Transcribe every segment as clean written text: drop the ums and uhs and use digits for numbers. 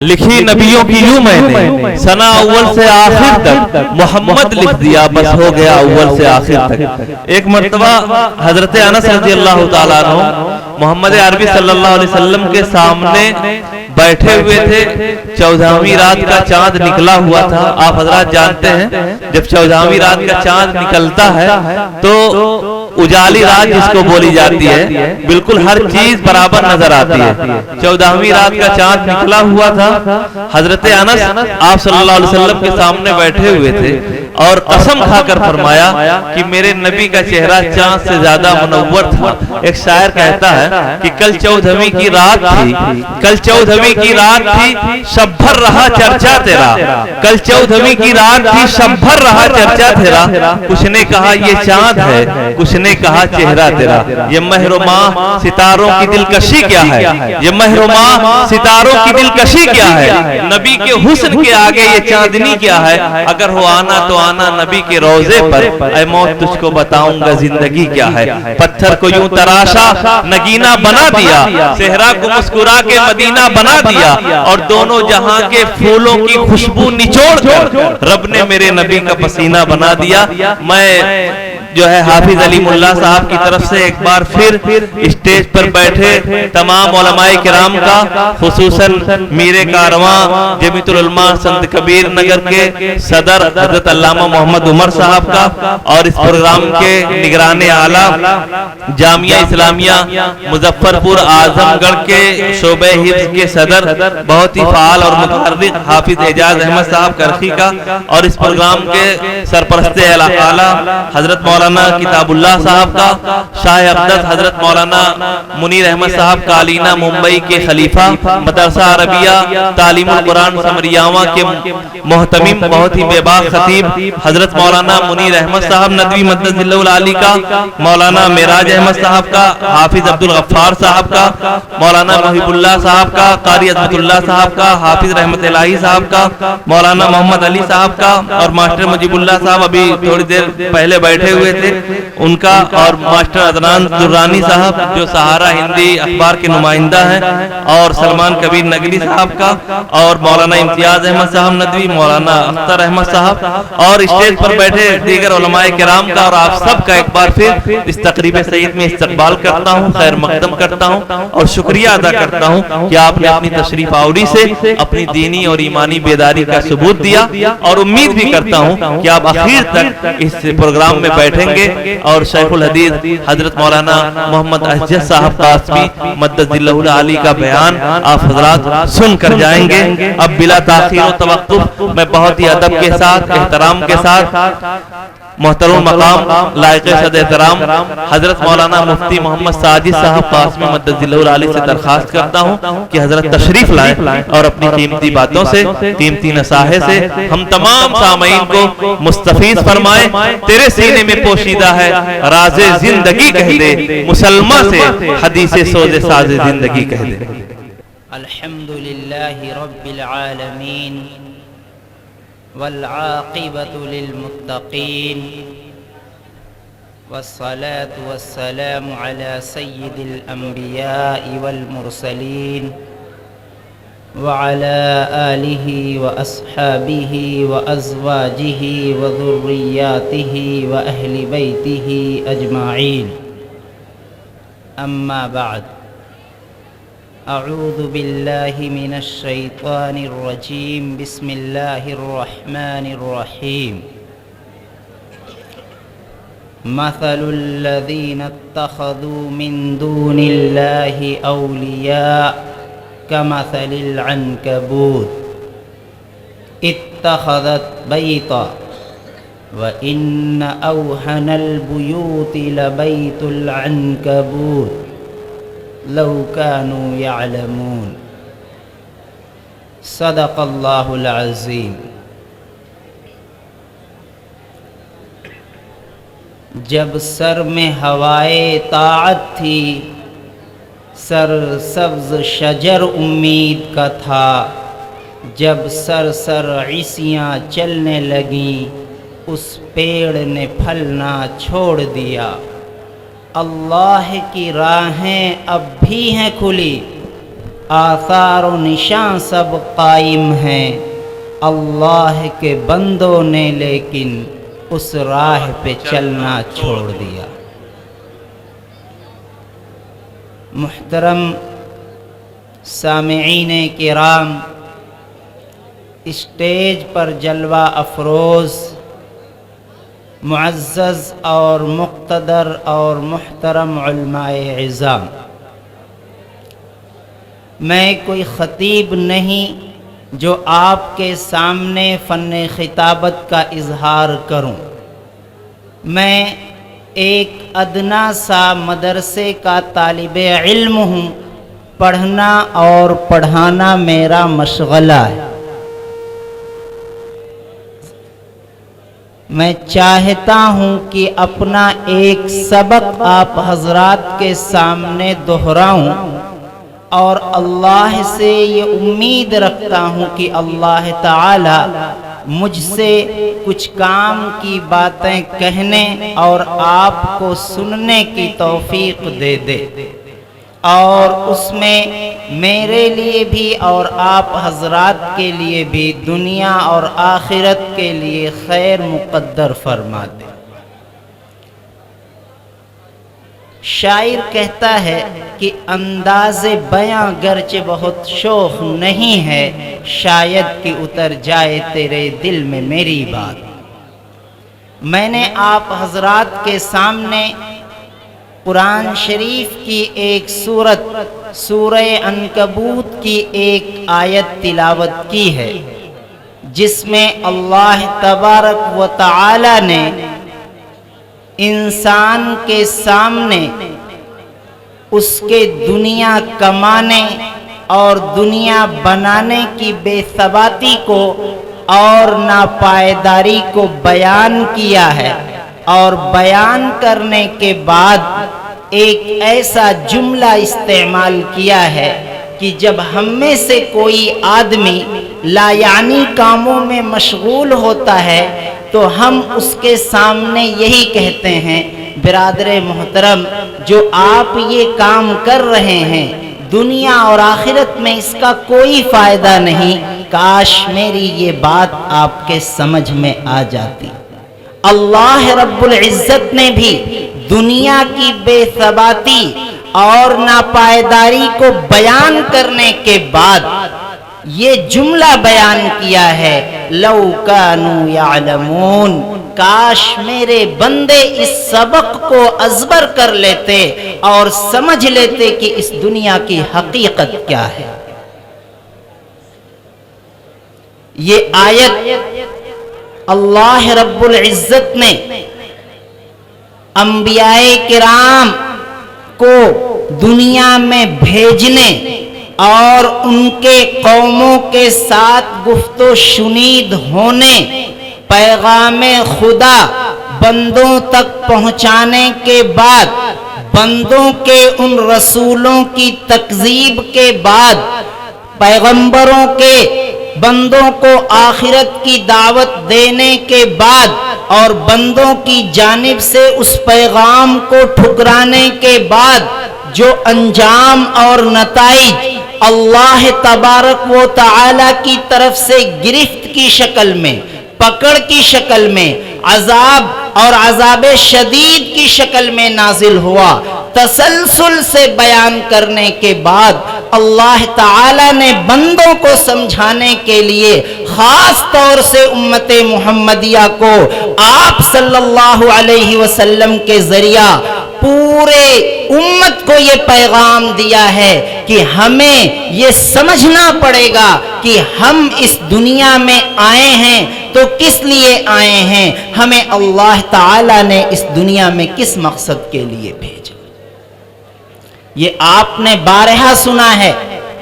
لکھی نبیوں کی یوں میں نے سنا اول سے آخر تک محمد لکھ دیا، بس ہو گیا اول سے آخر تک۔ ایک مرتبہ حضرت انس رضی اللہ تعالیٰ عنہ محمد عربی صلی اللہ علیہ وسلم کے سامنے بیٹھے ہوئے تھے، 14ویں رات کا چاند نکلا ہوا تھا۔ آپ حضرات جانتے ہیں جب 14ویں رات کا چاند نکلتا ہے تو اجالی رات جس کو بولی جاتی ہے، بالکل ہر چیز برابر نظر آتی ہے۔ 14ویں رات کا چاند نکلا ہوا تھا، حضرت انس آپ صلی اللہ علیہ وسلم کے سامنے بیٹھے ہوئے تھے اور قسم کھا کر فرمایا کہ میرے نبی کا چہرہ چاند سے زیادہ منور تھا۔ ایک شاعر کہتا ہے کہ کل 14ویں کی رات تھی، کل 14ویں کی رات تھی، شب بھر رہا چرچا تیرا، کل 14ویں کی رات تھی، شب بھر رہا چرچا تیرا، کچھ نے کہا یہ چاند ہے، کچھ نے کہا چہرہ تیرا۔ یہ مہر و ماہ ستاروں کی دلکشی کیا ہے، یہ مہر و ماہ ستاروں کی دلکشی کیا ہے، نبی کے حسن کے آگے یہ چاندنی کیا ہے۔ اگر ہو آنا تو آنا نبی کے روضے پر، اے موت تجھ کو بتاؤں گا زندگی کیا ہے۔ پتھر کو یوں تراشا نگینہ بنا دیا، صحرا کو مسکرا کے مدینہ بنا دیا، اور دونوں جہاں کے پھولوں کی خوشبو نچوڑ کر رب نے میرے نبی کا پسینہ بنا دیا۔ میں جو ہے حافظ علی ملا صاحب کی طرف سے ایک بار پھر اسٹیج پر بیٹھے تمام علماء کرام کا، خصوصاً میر کارواں جمیعت العلماء سنت کبیر نگر کے صدر حضرت علامہ محمد عمر صاحب کا، اور اس پروگرام کے نگران اعلیٰ جامعہ اسلامیہ مظفر پور اعظم گڑھ کے شعبہ حفظ کے صدر بہت ہی فعال اور متحرک حافظ اعجاز احمد صاحب کرخی کا، اور اس پروگرام کے سرپرست اعلیٰ حضرت مولانا کتاب اللہ صاحب کا، شاہ اقدس حضرت مولانا منیر احمد صاحب کالینہ ممبئی کے خلیفہ، مدرسہ عربیہ تعلیم القرآن سمریاواں کے محتمم بہت ہی بے باک خطیب حضرت مولانا منیر احمد صاحب ندوی مدد اللہ العالی کا، مولانا معراج احمد صاحب کا، حافظ عبد الغفار صاحب کا، مولانا محب اللہ صاحب کا، قاری عظمت اللہ صاحب کا، حافظ رحمت الہی صاحب کا، مولانا محمد علی صاحب کا، اور ماسٹر مجیب اللہ صاحب ابھی تھوڑی دیر پہلے بیٹھے ہوئے تھے ان کا، اور ماسٹر عدنان درانی صاحب جو سہارا ہندی اخبار کے نمائندہ ہیں، اور سلمان کبیر نگلی صاحب کا، اور مولانا امتیاز احمد صاحب ندوی، مولانا اختر احمد صاحب، اور اسٹیج پر بیٹھے دیگر علماء کرام کا، اور آپ سب کا ایک بار پھر اس تقریب سعید میں استقبال کرتا ہوں، خیر مقدم کرتا ہوں، اور شکریہ ادا کرتا ہوں کہ آپ نے اپنی تشریف آوری سے اپنی دینی اور ایمانی بیداری کا ثبوت دیا، اور امید بھی کرتا ہوں کہ آپ اخیر تک اس پروگرام میں بیٹھیں گے، اور شیخ الحدیث حضرت مولانا محمد احجت صاحب قاسمی مدد اللہ العالی کا بیان آپ حضرات سن کر جائیں گے۔ اب بلا تاخیر و توقف میں بہت ہی ادب کے ساتھ، احترام کے ساتھ، محترم مقام لائق صد احترام حضرت مولانا مفتی محمد ساجد صاحب قاسمی مدد اللہ العالی سے درخواست کرتا ہوں کہ حضرت تشریف لائیں اور اپنی قیمتی باتوں سے، قیمتی نصاحے سے ہم تمام سامعین کو مستفیض فرمائیں۔ تیرے سینے میں پوشیدہ ہے راز زندگی کہہ دے، مسلمہ سے حدیث سوز ساز زندگی کہہ دے۔ الحمدللہ رب العالمین والعاقبۃ للمتقین والصلاة والسلام علی سید الانبیاء والمرسلین وعلى آلہ واصحابہ وازواجہ وذریاتہ واہل بیتہ اجمعین، اما بعد، اعوذ باللہ من الشیطان الرجیم، بسم اللہ الرحمن الرحیم۔ مثل الذین اتخذوا من دون اللہ اولیاء كمثل العنكبوت اتخذت بيتا وإن أوهن البيوت لبيت العنكبوت لو كانوا يعلمون۔ صدق اللہ العظیم۔ جب سر میں ہوائے طاعت تھی، سر سبز شجر امید کا تھا، جب سر سر عیسیاں چلنے لگیں اس پیڑ نے پھلنا چھوڑ دیا۔ اللہ کی راہیں اب بھی ہیں کھلی، آثار و نشان سب قائم ہیں، اللہ کے بندوں نے لیکن اس راہ پہ چلنا چھوڑ دیا۔ محترم سامعین کرام، اسٹیج پر جلوہ افروز معزز اور مقتدر اور محترم علماء عظام، میں کوئی خطیب نہیں جو آپ کے سامنے فن خطابت کا اظہار کروں، میں ایک ادنا سا مدرسے کا طالب علم ہوں، پڑھنا اور پڑھانا میرا مشغلہ ہے۔ میں چاہتا ہوں کہ اپنا ایک سبق آپ حضرات کے سامنے دہراؤں، اور اللہ سے یہ امید رکھتا ہوں کہ اللہ تعالی مجھ سے کچھ کام کی باتیں کہنے اور آپ کو سننے کی توفیق دے دے، اور اس میں میرے لیے بھی اور آپ حضرات کے لیے بھی دنیا اور آخرت کے لیے خیر مقدر فرما دے۔ شاعر کہتا ہے کہ انداز بیاں گرچہ بہت شوخ نہیں ہے، شاید کہ اتر جائے تیرے دل میں میری بات۔ میں نے آپ حضرات کے سامنے قرآن شریف کی ایک سورت، سورہ عنکبوت کی ایک آیت تلاوت کی ہے، جس میں اللہ تبارک و تعالی نے انسان کے سامنے اس کے دنیا کمانے اور دنیا بنانے کی بے ثباتی کو اور ناپائیداری کو بیان کیا ہے، اور بیان کرنے کے بعد ایک ایسا جملہ استعمال کیا ہے کہ جب ہم میں سے کوئی آدمی لا یعنی کاموں میں مشغول ہوتا ہے تو ہم اس کے سامنے یہی کہتے ہیں، برادر محترم، جو آپ یہ کام کر رہے ہیں دنیا اور آخرت میں اس کا کوئی فائدہ نہیں، کاش میری یہ بات آپ کے سمجھ میں آ جاتی۔ اللہ رب العزت نے بھی دنیا کی بے ثباتی اور ناپائیداری کو بیان کرنے کے بعد یہ جملہ بیان کیا ہے، لو کانوا یعلمون، کاش میرے بندے اس سبق کو ازبر کر لیتے اور سمجھ لیتے کہ اس دنیا کی حقیقت کیا ہے۔ یہ آیت اللہ رب العزت نے انبیاء کرام کو دنیا میں بھیجنے اور ان کے قوموں کے ساتھ گفت و شنید ہونے، پیغام خدا بندوں تک پہنچانے کے بعد، بندوں کے ان رسولوں کی تکذیب کے بعد، پیغمبروں کے بندوں کو آخرت کی دعوت دینے کے بعد اور بندوں کی جانب سے اس پیغام کو ٹھکرانے کے بعد جو انجام اور نتائج اللہ تبارک و تعالی کی طرف سے گرفت کی شکل میں، پکڑ کی شکل میں، عذاب اور عذاب شدید کی شکل میں نازل ہوا، تسلسل سے بیان کرنے کے بعد اللہ تعالی نے بندوں کو سمجھانے کے لیے خاص طور سے امت محمدیہ کو آپ صلی اللہ علیہ وسلم کے ذریعہ پورے امت کو یہ پیغام دیا ہے کہ ہمیں یہ سمجھنا پڑے گا کہ ہم اس دنیا میں آئے ہیں تو کس لیے آئے ہیں، ہمیں اللہ تعالی نے اس دنیا میں کس مقصد کے لیے بھیجا۔ یہ آپ نے بارہا سنا ہے،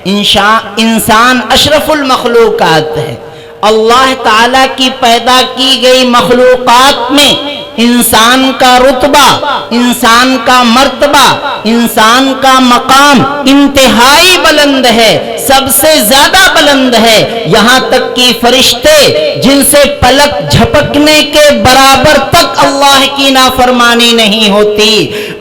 انسان اشرف المخلوقات ہے۔ اللہ تعالی کی پیدا کی گئی مخلوقات میں انسان کا رتبہ، انسان کا مرتبہ، انسان کا مقام انتہائی بلند ہے، سب سے زیادہ بلند ہے، یہاں تک کہ فرشتے جن سے پلک جھپکنے کے برابر تک اللہ کی نافرمانی نہیں ہوتی،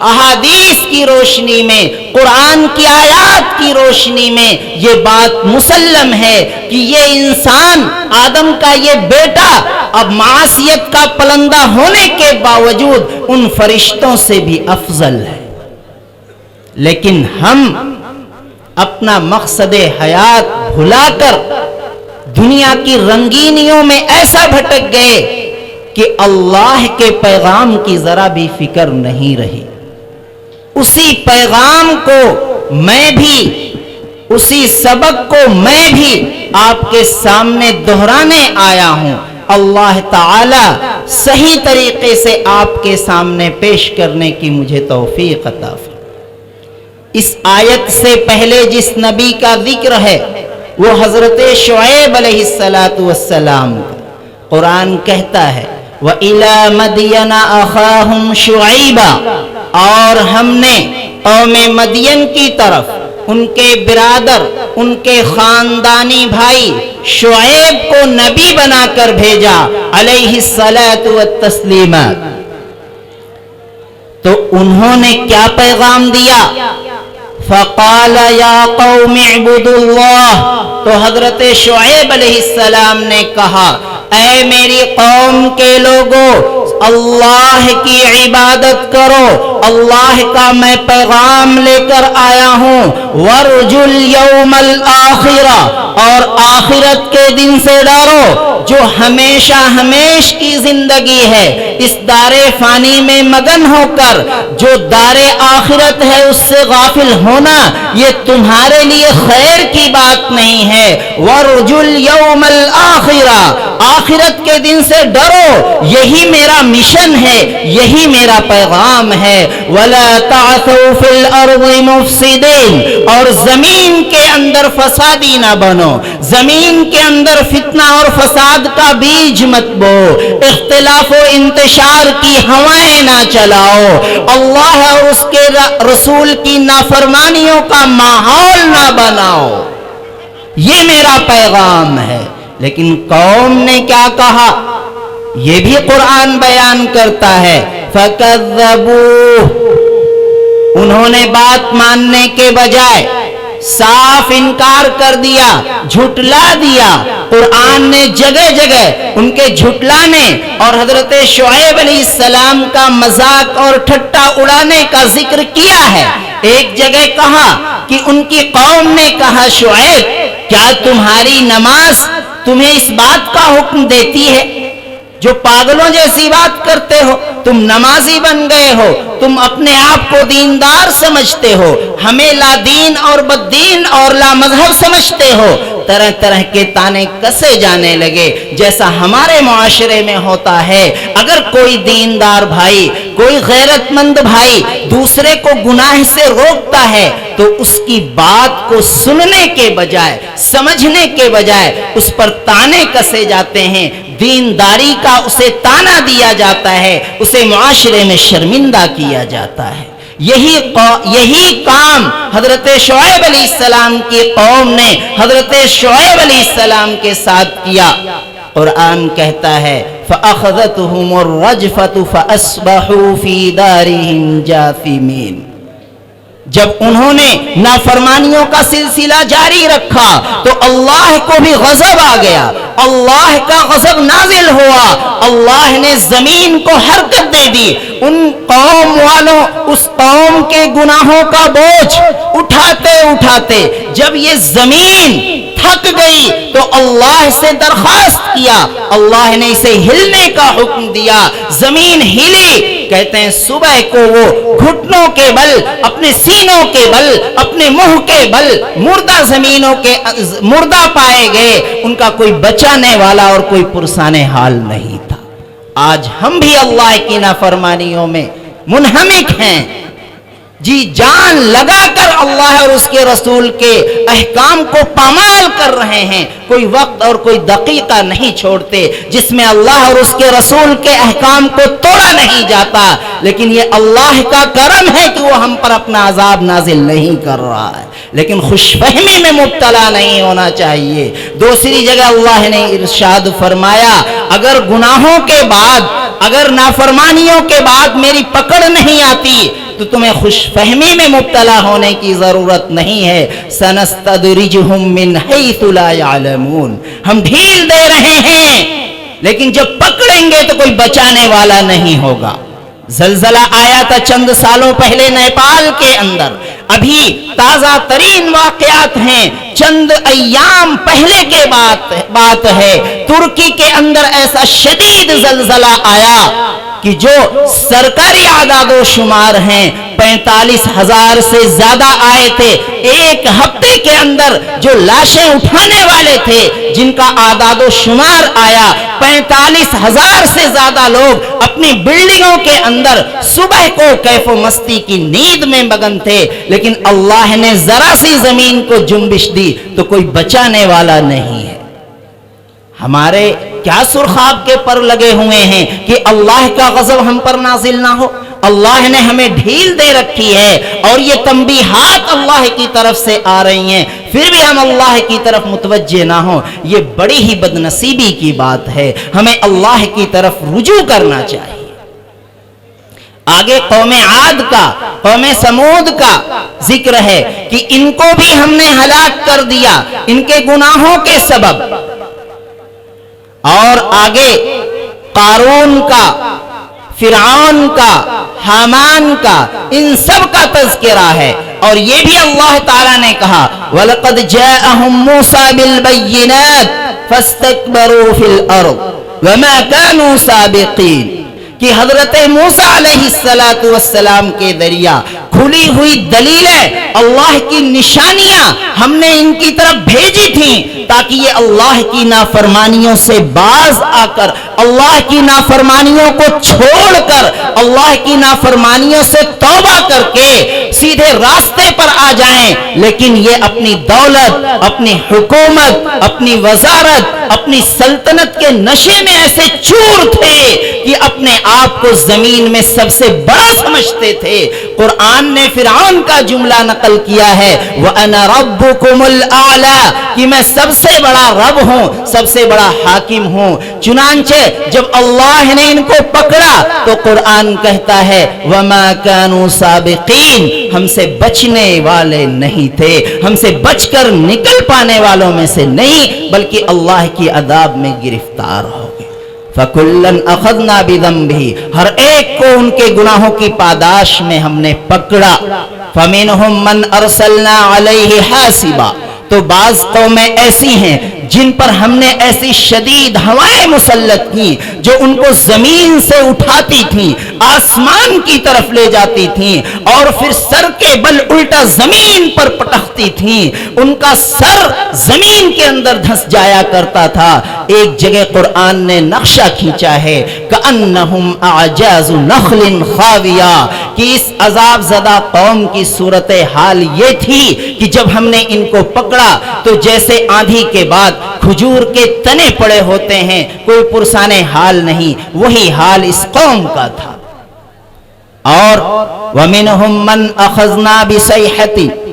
احادیث کی روشنی میں، قرآن کی آیات کی روشنی میں یہ بات مسلم ہے کہ یہ انسان، آدم کا یہ بیٹا، اب معصیت کا پلندہ ہونے کے باوجود ان فرشتوں سے بھی افضل ہے۔ لیکن ہم اپنا مقصد حیات بھلا کر دنیا کی رنگینیوں میں ایسا بھٹک گئے کہ اللہ کے پیغام کی ذرا بھی فکر نہیں رہی۔ اسی پیغام کو میں بھی، اسی سبق کو میں بھی آپ کے سامنے دہرانے آیا ہوں۔ اللہ تعالی صحیح طریقے سے آپ کے سامنے پیش کرنے کی مجھے توفیق عطا فرمائے۔ اس آیت سے پہلے جس نبی کا ذکر ہے وہ حضرت شعیب علیہ السلام کا۔ قرآن کہتا ہے وَإِلَى مَدْيَنَ أَخَاهُمْ شُعَيْبًا، اور ہم نے قوم مدین کی طرف ان کے برادر، ان کے خاندانی بھائی شعیب کو نبی بنا کر بھیجا علیہ الصلاۃ والتسلیم۔ تو انہوں نے کیا پیغام دیا؟ فَقَالَ يَا قَوْمِ اعْبُدُوا اللَّهَ، تو حضرت شعیب علیہ السلام نے کہا اے میری قوم کے لوگوں، اللہ کی عبادت کرو، اللہ کا میں پیغام لے کر آیا ہوں۔ وَارْجُوا الْيَوْمَ الْآخِرَةَ، اور آخرت کے دن سے ڈرو جو ہمیشہ ہمیش کی زندگی ہے، اس دار فانی میں مگن ہو کر جو دار آخرت ہے اس سے غافل ہونا یہ تمہارے لیے خیر کی بات نہیں ہے۔ وَارْجُوا الْيَوْمَ الْآخِرَةَ، آخرت کے دن سے ڈرو، یہی میرا مشن ہے، یہی میرا پیغام ہے۔ وَلَا تَعْثَوْا فِي الْأَرْضِ مُفْسِدِينَ، اور زمین کے اندر فسادی نہ بنو، زمین کے اندر فتنہ اور فساد کا بیج مت بو، اختلاف و انتشار کی ہوائیں نہ چلاؤ، اللہ اور اس کے رسول کی نافرمانیوں کا ماحول نہ بناؤ، یہ میرا پیغام ہے۔ لیکن قوم نے کیا کہا یہ بھی قرآن بیان کرتا ہے فَكَذَّبُوهُ، انہوں نے بات ماننے کے بجائے صاف انکار کر دیا، جھٹلا دیا۔ قرآن نے جگہ جگہ ان کے جھٹلانے اور حضرت شعیب علیہ السلام کا مذاق اور ٹھٹا اڑانے کا ذکر کیا ہے۔ ایک جگہ کہا کہ ان کی قوم نے کہا شعیب کیا تمہاری نماز تمہیں اس بات کا حکم دیتی ہے؟ جو پاگلوں جیسی بات کرتے ہو، تم نمازی بن گئے ہو، تم اپنے آپ کو دیندار سمجھتے ہو، ہمیں لا دین اور بد دین اور لا مذہب سمجھتے ہو۔ طرح طرح کے تانے کسے جانے لگے جیسا ہمارے معاشرے میں ہوتا ہے۔ اگر کوئی دیندار بھائی، کوئی غیرت مند بھائی دوسرے کو گناہ سے روکتا ہے تو اس کی بات کو سننے کے بجائے، سمجھنے کے بجائے اس پر تانے کسے جاتے ہیں، دینداری کا اسے تانا دیا جاتا ہے، اسے معاشرے میں شرمندہ کیا جاتا ہے۔ یہی کام حضرت شعیب علیہ السلام کی قوم نے حضرت شعیب علیہ السلام کے ساتھ کیا۔ قرآن کہتا ہے فَأَخَذَتْهُمُ الرَّجْفَةُ فَأَصْبَحُوا فِي دَارِهِمْ جَاثِمِينَ، جب انہوں نے نافرمانیوں کا سلسلہ جاری رکھا تو اللہ کو بھی غضب آ گیا، اللہ کا غضب نازل ہوا، اللہ نے زمین کو حرکت دے دی۔ ان قوم والوں اس قوم کے گناہوں کا بوجھ اٹھاتے اٹھاتے جب یہ زمین تھک گئی تو اللہ سے درخواست کیا، اللہ نے اسے ہلنے کا حکم دیا، زمین ہلی۔ کہتے ہیں صبح کو وہ گھٹنوں کے بل، اپنے سینوں کے بل، اپنے منہ کے بل مردہ زمینوں کے مردہ پائے گئے، ان کا کوئی بچانے والا اور کوئی پرسانے حال نہیں تھا۔ آج ہم بھی اللہ کی نافرمانیوں میں منہمک ہیں، جی جان لگا کر اللہ اور اس کے رسول کے احکام کو پامال کر رہے ہیں، کوئی وقت اور کوئی دقیقہ نہیں چھوڑتے جس میں اللہ اور اس کے رسول کے احکام کو توڑا نہیں جاتا۔ لیکن یہ اللہ کا کرم ہے کہ وہ ہم پر اپنا عذاب نازل نہیں کر رہا ہے، لیکن خوش فہمی میں مبتلا نہیں ہونا چاہیے۔ دوسری جگہ اللہ نے ارشاد فرمایا اگر گناہوں کے بعد، اگر نافرمانیوں کے بعد میری پکڑ نہیں آتی تو تمہیں خوش فہمی میں مبتلا ہونے کی ضرورت نہیں ہے. سنستدرجہم من حیث لا یعلمون. ہم ڈھیل دے رہے ہیں لیکن جب پکڑیں گے تو کوئی بچانے والا نہیں ہوگا. زلزلہ آیا تھا چند سالوں پہلے نیپال کے اندر. ابھی تازہ ترین واقعات ہیں, چند ایام پہلے کے بات ہے. ترکی کے اندر ایسا شدید زلزلہ آیا کہ جو سرکاری اعداد و شمار ہیں 45,000 سے زیادہ آئے تھے. ایک ہفتے کے اندر جو لاشیں اٹھانے والے تھے جن کا اعداد و شمار آیا 45,000 سے زیادہ لوگ اپنی بلڈنگوں کے اندر صبح کو کیف و مستی کی نیند میں مگن تھے. لیکن اللہ نے ذرا سی زمین کو جنبش دی تو کوئی بچانے والا نہیں ہے. ہمارے کیا سرخاب کے پر لگے ہوئے ہیں کہ اللہ کا غضب ہم پر نازل نہ ہو. اللہ نے ہمیں ڈھیل دے رکھی ہے اور یہ تنبیہات اللہ کی طرف سے آ رہی ہیں, پھر بھی ہم اللہ کی طرف متوجہ نہ ہوں. یہ بڑی ہی بدنصیبی کی بات ہے. ہمیں اللہ کی طرف رجوع کرنا چاہیے. آگے قوم عاد کا, قوم سمود کا ذکر ہے کہ ان کو بھی ہم نے ہلاک کر دیا ان کے گناہوں کے سبب. اور آگے قارون کا, فرعون کا, حامان کا, ان سب کا تذکرہ ہے. اور یہ بھی اللہ تعالیٰ نے کہا وَلَقَدْ جَاءَهُمْ مُوسَى بِالْبَيِّنَاتِ فَاسْتَكْبَرُوا فِي الْأَرْضِ وَمَا كَانُوا سَابِقِينَ کہ حضرت موسیٰ علیہ السلام کے ذریعہ کھلی ہوئی دلیلیں, اللہ کی نشانیاں ہم نے ان کی طرف بھیجی تھیں تاکہ یہ اللہ کی نافرمانیوں سے باز آ کر, اللہ کی نافرمانیوں کو چھوڑ کر, اللہ کی نافرمانیوں سے توبہ کر کے سیدھے راستے پر آ جائیں. لیکن یہ اپنی دولت, اپنی حکومت, اپنی وزارت, اپنی سلطنت کے نشے میں ایسے چور تھے کہ اپنے آپ کو زمین میں سب سے بڑا سمجھتے تھے. قرآن نے فرعون کا جملہ نقل کیا ہے وَأَنَا رَبُّكُمُ الْأَعْلَى کہ میں سب سے بڑا رب ہوں, سب سے بڑا حاکم ہوں. چنانچہ جب اللہ نے ان کو پکڑا تو قرآن کہتا ہے وَمَا كَانُوا سَابِقِينَ ہم سے بچنے والے نہیں تھے, ہم سے بچ کر نکل پانے والوں میں سے نہیں بلکہ اللہ کی عذاب میں گرفتار ہو گئے. فَكُلًّا أَخَذْنَا بِذَنبِهِ ہر ایک کو ان کے گناہوں کی پاداش میں ہم نے پکڑا. فَمِنْهُمْ مَنْ أَرْسَلْنَا عَلَيْهِ حَاسِبًا تو بعض قومیں ایسی ہیں جن پر ہم نے ایسی شدید ہوائیں مسلط کی جو ان کو زمین سے اٹھاتی تھیں, آسمان کی طرف لے جاتی تھیں اور پھر سر کے بل الٹا زمین پر پٹکتی تھیں. ان کا سر زمین کے اندر دھس جایا کرتا تھا. ایک جگہ قرآن نے نقشہ کھینچا ہے كَأَنَّهُمْ أَعْجَازُ نَخْلٍ خَاوِيَةٍ کہ اس عذاب زدہ قوم کی صورتحال یہ تھی کہ جب ہم نے ان کو پکڑا تو جیسے آندھی کے بعد کھجور کے تنے پڑے ہوتے ہیں, کوئی پرسان حال نہیں, وہی حال اس قوم کا تھا. اور وَمِنْهُمْ مَنْ أَخَذْنَا بِصَيْحَةٍ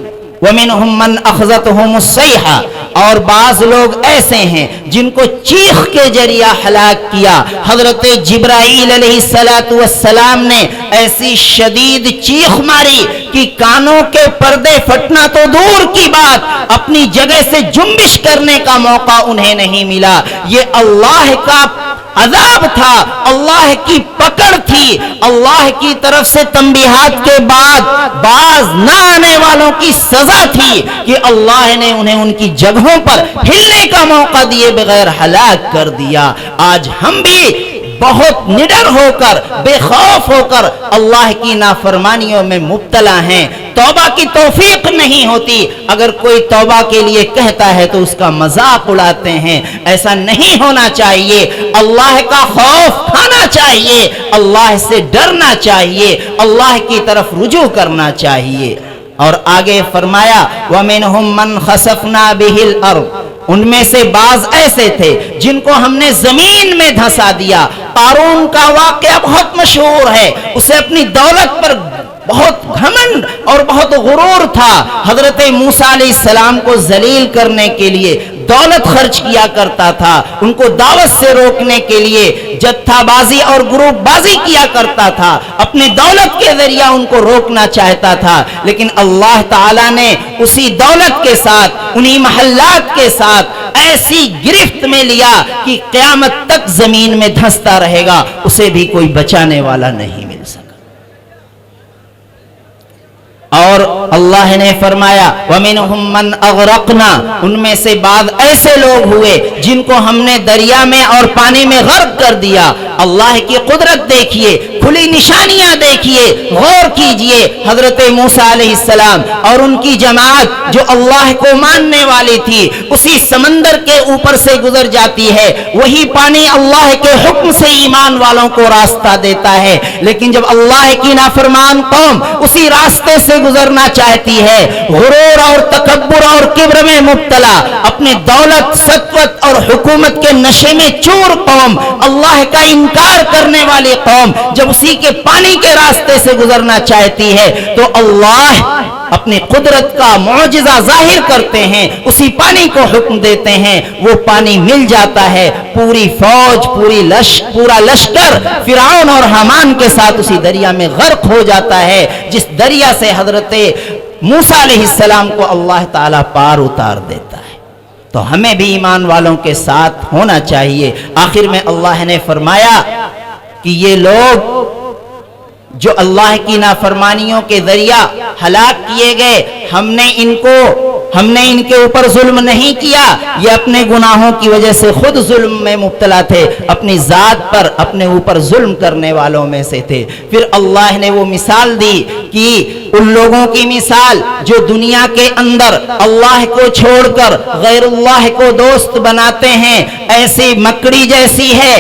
وَمِنْهُمْ مَنْ أَخْذَتْهُمُ الصَّيْحَةُ اور بعض لوگ ایسے ہیں جن کو چیخ کے ذریعہ ہلاک کیا. حضرت جبرائیل علیہ السلام نے ایسی شدید چیخ ماری کہ کانوں کے پردے پھٹنا تو دور کی بات, اپنی جگہ سے جنبش کرنے کا موقع انہیں نہیں ملا. یہ اللہ کا عذاب تھا, اللہ کی پکڑ تھی, اللہ کی طرف سے تنبیہات کے بعد باز نہ آنے والوں کی سزا تھی کہ اللہ نے انہیں ان کی جگہوں پر ہلنے کا موقع دیے بغیر ہلاک کر دیا. آج ہم بھی بہت نڈر ہو کر, بے خوف ہو کر اللہ کی نافرمانیوں میں مبتلا ہیں. توبہ کی توفیق نہیں ہوتی. اگر کوئی توبہ کے لیے کہتا ہے تو اس کا مذاق اڑاتے ہیں. ایسا نہیں ہونا چاہیے. اللہ کا خوف کھانا چاہیے, اللہ سے ڈرنا چاہیے, اللہ کی طرف رجوع کرنا چاہیے. اور آگے فرمایا وَمِنْهُمْ مَنْ خَسَفْنَا بِهِ الْأَرْضِ ان میں سے بعض ایسے تھے جن کو ہم نے زمین میں دھسا دیا. قارون کا واقعہ بہت مشہور ہے. اسے اپنی دولت پر بہت گھمنڈ اور بہت غرور تھا. حضرت موسیٰ علیہ السلام کو ذلیل کرنے کے لیے دولت خرچ کیا کرتا تھا، ان کو دعوت سے روکنے کے لیے جتھا بازی اور گروپ بازی کیا کرتا تھا، اپنی دولت کے ذریعہ ان کو روکنا چاہتا تھا، لیکن اللہ تعالیٰ نے اسی دولت کے ساتھ، انہی محلات کے ساتھ ایسی گرفت میں لیا کہ قیامت تک زمین میں دھنستا رہے گا، اسے بھی کوئی بچانے والا نہیں مل سکا۔ اور اللہ نے فرمایا وَمِنْهُمْ مَنْ أَغْرَقْنَا، ان میں سے بعض ایسے لوگ ہوئے جن کو ہم نے دریا میں اور پانی میں غرق کر دیا۔ اللہ کی قدرت دیکھیے، کھلی نشانیاں دیکھیے، غور کیجئے۔ حضرت موسیٰ علیہ السلام اور ان کی جماعت جو اللہ کو ماننے والی تھی، اسی سمندر کے اوپر سے گزر جاتی ہے، وہی پانی اللہ کے حکم سے ایمان والوں کو راستہ دیتا ہے، لیکن جب اللہ کی نافرمان قوم اسی راستے سے گزرنا چاہتی ہے، غرور اور تکبر اور کبر میں مبتلا، اپنی دولت، سطوت اور حکومت کے نشے میں چور قوم، اللہ کا انکار کرنے والی قوم جب اسی کے پانی کے راستے سے گزرنا چاہتی ہے تو اللہ اپنی قدرت کا معجزہ ظاہر کرتے ہیں، اسی پانی کو حکم دیتے ہیں، وہ پانی مل جاتا ہے، پوری فوج، پورا لشکر فرعون اور حامان کے ساتھ اسی دریا میں غرق ہو جاتا ہے، جس دریا سے حضرت موسیٰ علیہ السلام کو اللہ تعالیٰ پار اتار دیتا ہے۔ تو ہمیں بھی ایمان والوں کے ساتھ ہونا چاہیے۔ آخر میں اللہ نے فرمایا کہ یہ لوگ جو اللہ کی نافرمانیوں کے ذریعہ ہلاک کیے گئے، ہم نے ان کے اوپر ظلم نہیں کیا، یہ اپنے گناہوں کی وجہ سے خود ظلم میں مبتلا تھے، اپنی ذات پر اپنے اوپر ظلم کرنے والوں میں سے تھے۔ پھر اللہ نے وہ مثال دی کہ ان لوگوں کی مثال جو دنیا کے اندر اللہ کو چھوڑ کر غیر اللہ کو دوست بناتے ہیں، ایسی مکڑی جیسی ہے،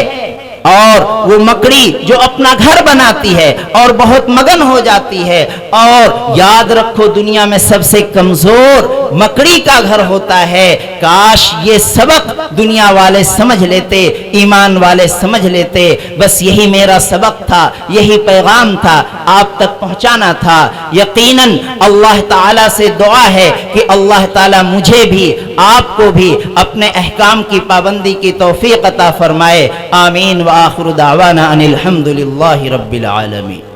اور وہ مکڑی جو اپنا گھر بناتی ہے اور بہت مگن ہو جاتی ہے، اور یاد رکھو دنیا میں سب سے کمزور مکڑی کا گھر ہوتا ہے۔ کاش یہ سبق دنیا والے سمجھ لیتے، ایمان والے سمجھ لیتے۔ بس یہی میرا سبق تھا، یہی پیغام تھا، آپ تک پہنچانا تھا۔ یقیناً اللہ تعالیٰ سے دعا ہے کہ اللہ تعالیٰ مجھے بھی آپ کو بھی اپنے احکام کی پابندی کی توفیق عطا فرمائے۔ آمین وآخر دعوانا ان الحمد للہ رب العالمین۔